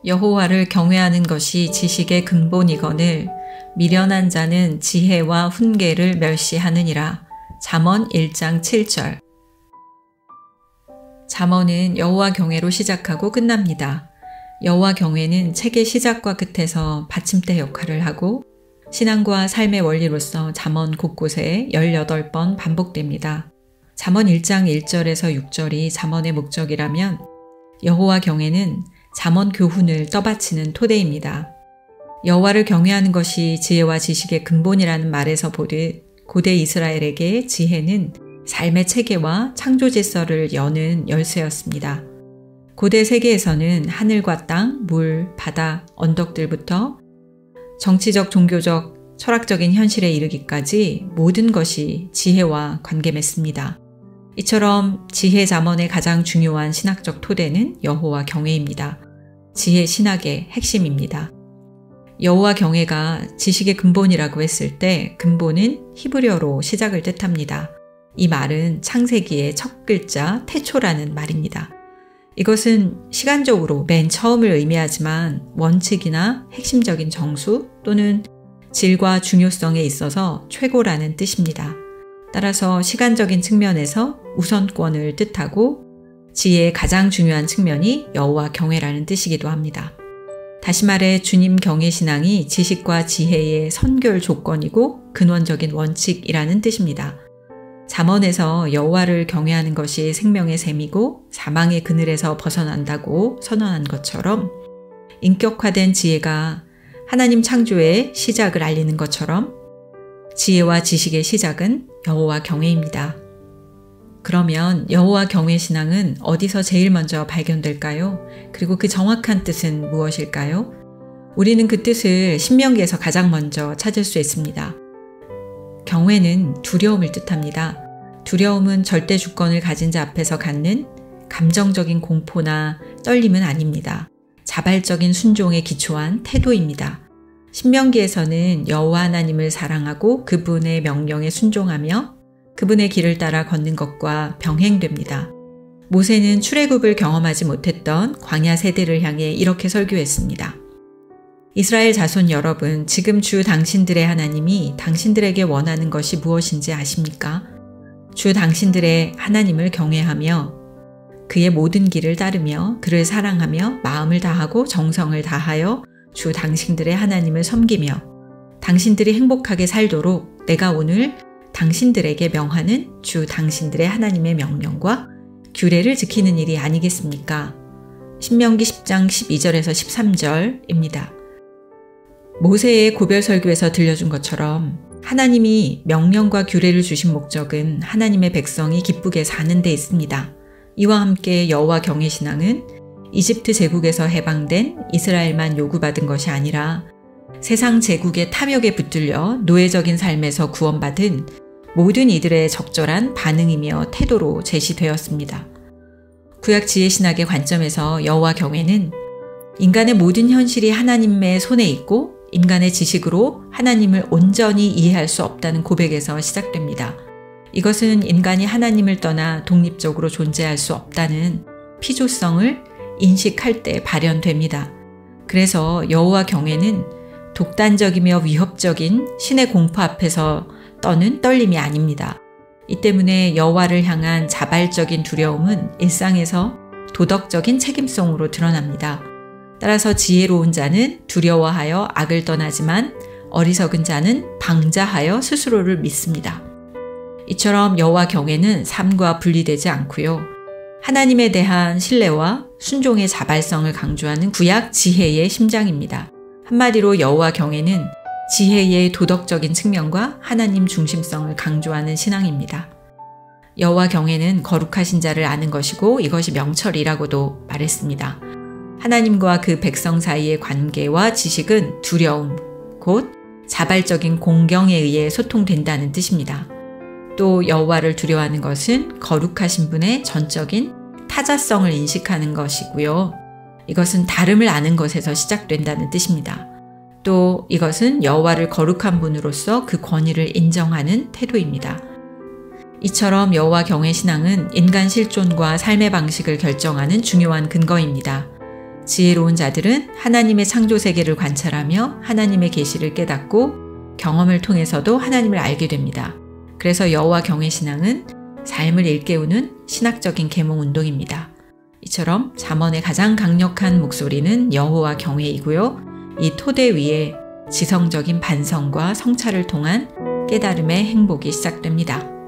여호와를 경외하는 것이 지식의 근본이거늘 미련한 자는 지혜와 훈계를 멸시하느니라. 잠언 1장 7절. 잠언은 여호와 경외로 시작하고 끝납니다. 여호와 경외는 책의 시작과 끝에서 받침대 역할을 하고 신앙과 삶의 원리로서 잠언 곳곳에 18번 반복됩니다. 잠언 1장 1절에서 6절이 잠언의 목적이라면 여호와 경외는 잠언 교훈을 떠받치는 토대입니다. 여호와를 경외하는 것이 지혜와 지식의 근본이라는 말에서 보듯 고대 이스라엘에게 지혜는 삶의 체계와 창조 질서를 여는 열쇠였습니다. 고대 세계에서는 하늘과 땅, 물, 바다, 언덕들부터 정치적, 종교적, 철학적인 현실에 이르기까지 모든 것이 지혜와 관계맺습니다. 이처럼 지혜 잠언의 가장 중요한 신학적 토대는 여호와 경외입니다. 지혜 신학의 핵심입니다. 여호와 경외가 지식의 근본이라고 했을 때 근본은 히브리어로 시작을 뜻합니다. 이 말은 창세기의 첫 글자 태초라는 말입니다. 이것은 시간적으로 맨 처음을 의미하지만 원칙이나 핵심적인 정수 또는 질과 중요성에 있어서 최고라는 뜻입니다. 따라서 시간적인 측면에서 우선권을 뜻하고 지혜의 가장 중요한 측면이 여호와 경외라는 뜻이기도 합니다. 다시 말해 주님 경외 신앙이 지식과 지혜의 선결 조건이고 근원적인 원칙이라는 뜻입니다. 잠언에서 여호와를 경외하는 것이 생명의 셈이고 사망의 그늘에서 벗어난다고 선언한 것처럼 인격화된 지혜가 하나님 창조의 시작을 알리는 것처럼 지혜와 지식의 시작은 여호와 경외입니다. 그러면 여호와 경외 신앙은 어디서 제일 먼저 발견될까요? 그리고 그 정확한 뜻은 무엇일까요? 우리는 그 뜻을 신명기에서 가장 먼저 찾을 수 있습니다. 경외는 두려움을 뜻합니다. 두려움은 절대 주권을 가진 자 앞에서 갖는 감정적인 공포나 떨림은 아닙니다. 자발적인 순종에 기초한 태도입니다. 신명기에서는 여호와 하나님을 사랑하고 그분의 명령에 순종하며 그분의 길을 따라 걷는 것과 병행됩니다. 모세는 출애굽을 경험하지 못했던 광야 세대를 향해 이렇게 설교했습니다. 이스라엘 자손 여러분, 지금 주 당신들의 하나님이 당신들에게 원하는 것이 무엇인지 아십니까? 주 당신들의 하나님을 경외하며 그의 모든 길을 따르며 그를 사랑하며 마음을 다하고 정성을 다하여 주 당신들의 하나님을 섬기며 당신들이 행복하게 살도록 내가 오늘 당신들에게 명하는 주 당신들의 하나님의 명령과 규례를 지키는 일이 아니겠습니까? 신명기 10장 12절에서 13절입니다. 모세의 고별 설교에서 들려준 것처럼 하나님이 명령과 규례를 주신 목적은 하나님의 백성이 기쁘게 사는 데 있습니다. 이와 함께 여호와 경외 신앙은 이집트 제국에서 해방된 이스라엘만 요구받은 것이 아니라 세상 제국의 탐욕에 붙들려 노예적인 삶에서 구원받은 모든 이들의 적절한 반응이며 태도로 제시되었습니다. 구약 지혜 신학의 관점에서 여호와 경외는 인간의 모든 현실이 하나님의 손에 있고 인간의 지식으로 하나님을 온전히 이해할 수 없다는 고백에서 시작됩니다. 이것은 인간이 하나님을 떠나 독립적으로 존재할 수 없다는 피조성을 인식할 때 발현됩니다. 그래서 여호와 경외는 독단적이며 위협적인 신의 공포 앞에서 떠는 떨림이 아닙니다. 이 때문에 여호와를 향한 자발적인 두려움은 일상에서 도덕적인 책임성으로 드러납니다. 따라서 지혜로운 자는 두려워하여 악을 떠나지만 어리석은 자는 방자하여 스스로를 믿습니다. 이처럼 여호와 경외는 삶과 분리되지 않고요. 하나님에 대한 신뢰와 순종의 자발성을 강조하는 구약 지혜의 심장입니다. 한마디로 여호와 경외는 지혜의 도덕적인 측면과 하나님 중심성을 강조하는 신앙입니다. 여호와 경외는 거룩하신 자를 아는 것이고 이것이 명철이라고도 말했습니다. 하나님과 그 백성 사이의 관계와 지식은 두려움, 곧 자발적인 공경에 의해 소통된다는 뜻입니다. 또 여호와를 두려워하는 것은 거룩하신 분의 전적인 타자성을 인식하는 것이고요. 이것은 다름을 아는 것에서 시작된다는 뜻입니다. 또 이것은 여호와를 거룩한 분으로서 그 권위를 인정하는 태도입니다. 이처럼 여호와 경외 신앙은 인간 실존과 삶의 방식을 결정하는 중요한 근거입니다. 지혜로운 자들은 하나님의 창조 세계를 관찰하며 하나님의 계시를 깨닫고 경험을 통해서도 하나님을 알게 됩니다. 그래서 여호와 경외 신앙은 삶을 일깨우는 신학적인 계몽 운동입니다. 이처럼 잠언의 가장 강력한 목소리는 여호와 경외이고요. 이 토대 위에 지성적인 반성과 성찰을 통한 깨달음의 행복이 시작됩니다.